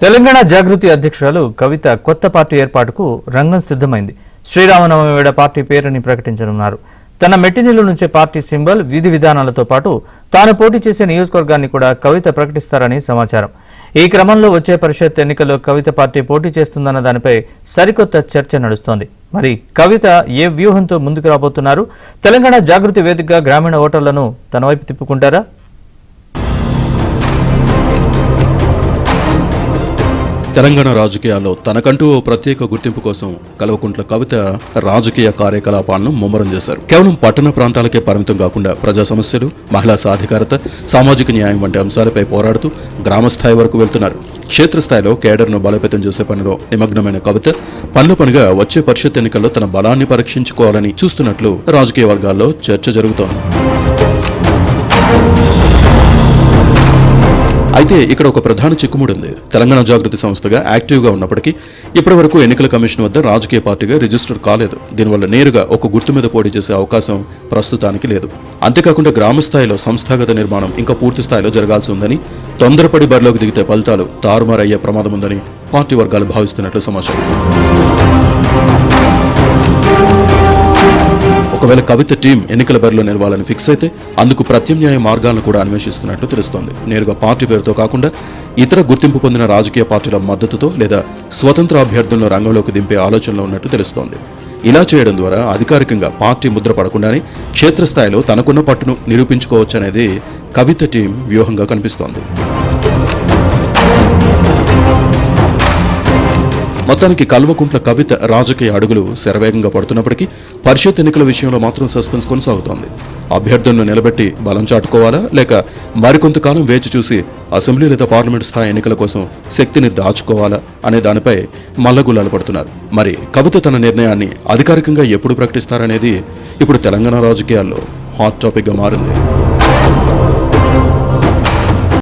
తెలంగాణ జాగృతి అధ్యక్షురాలు కవిత కొత్త పార్టీ ఏర్పాటుకు రంగం సిద్ధమైంది. శ్రీరామనవమి వేళ పార్టీ పేరుని ప్రకటించనున్నారు. తన మెట్టినిల్లు నుంచే పార్టీ సింబల్, విధి విధానాలతో పాటు తాను పోటీ చేసే నియోజకవర్గాన్ని కూడా కవిత ప్రకటిస్తారని సమాచారం. ఈ క్రమంలో వచ్చే పరిషత్ ఎన్నికల్లో కవిత పార్టీ పోటీ చేస్తుందన్న దానిపై సరికొత్త చర్చ నడుస్తోంది. మరి కవిత ఏ వ్యూహంతో ముందుకు రాబోతున్నారు? తెలంగాణ జాగృతి వేదికగా గ్రామీణ ఓటర్లను తన వైపు తిప్పుకుంటారా? తెలంగాణ రాజకీయాల్లో తనకంటూ ఓ ప్రత్యేక గుర్తింపు కోసం కల్వకుంట్ల కవిత రాజకీయ కార్యకలాపాలను ముమ్మరం చేశారు. కేవలం పట్టణ ప్రాంతాలకే పరిమితం కాకుండా ప్రజా సమస్యలు, మహిళా సాధికారత, సామాజిక న్యాయం వంటి అంశాలపై పోరాడుతూ గ్రామస్థాయి వరకు వెళ్తున్నారు. క్షేత్రస్థాయిలో కేడర్ను బలోపేతం చేసే పనిలో నిమగ్నమైన కవిత పనిగా వచ్చే పరిషత్ ఎన్నికల్లో తన బలాన్ని పరీక్షించుకోవాలని చూస్తున్నట్లు రాజకీయ వర్గాల్లో చర్చ జరుగుతోంది. అయితే ఇక్కడ ఒక ప్రధాన చిక్కుముడి ఉంది. తెలంగాణ జాగృతి సంస్థగా యాక్టివ్గా ఉన్నప్పటికీ ఇప్పటివరకు ఎన్నికల కమిషన్ వద్ద రాజకీయ పార్టీగా రిజిస్టర్ కాలేదు. దీనివల్ల నేరుగా ఒక గుర్తు మీద పోటీ చేసే అవకాశం ప్రస్తుతానికి లేదు. అంతేకాకుండా గ్రామ స్థాయిలో సంస్థాగత నిర్మాణం ఇంకా పూర్తి స్థాయిలో జరగాల్సి ఉందని, తొందరపడి బరిలోకి దిగితే ఫలితాలు తారుమారయ్యే ప్రమాదం ఉందని పార్టీ వర్గాలు భావిస్తున్నట్లు సమాచారం. ఒకవేళ కవిత టీం ఎన్నికల బరిలో నిలవాలని ఫిక్స్ అయితే అందుకు ప్రత్యామ్నాయ మార్గాలను కూడా అన్వేషిస్తున్నట్లు తెలుస్తోంది. నేరుగా పార్టీ పేరుతో కాకుండా ఇతర గుర్తింపు పొందిన రాజకీయ పార్టీల మద్దతుతో లేదా స్వతంత్ర అభ్యర్థులను రంగంలోకి దింపే ఆలోచనలో ఉన్నట్టు తెలుస్తోంది. ఇలా చేయడం ద్వారా అధికారికంగా పార్టీ ముద్ర పడకుండానే క్షేత్రస్థాయిలో తనకున్న పట్టును నిరూపించుకోవచ్చనేది కవిత టీం వ్యూహంగా కనిపిస్తోంది. మొత్తానికి కల్వకుంట్ల కవిత రాజకీయ అడుగులు శరవేగంగా పడుతున్నప్పటికీ పరిషత్ ఎన్నికల విషయంలో మాత్రం సస్పెన్స్ కొనసాగుతోంది. అభ్యర్థులను నిలబెట్టి బలం చాటుకోవాలా, లేక మరికొంతకాలం వేచి చూసి అసెంబ్లీ లేదా పార్లమెంట్ స్థాయి ఎన్నికల కోసం శక్తిని దాచుకోవాలా అనే దానిపై మల్లగుల్లాలు పడుతున్నారు. మరి కవిత తన నిర్ణయాన్ని అధికారికంగా ఎప్పుడు ప్రకటిస్తారనేది ఇప్పుడు తెలంగాణ రాజకీయాల్లో హాట్ టాపిక్గా మారింది.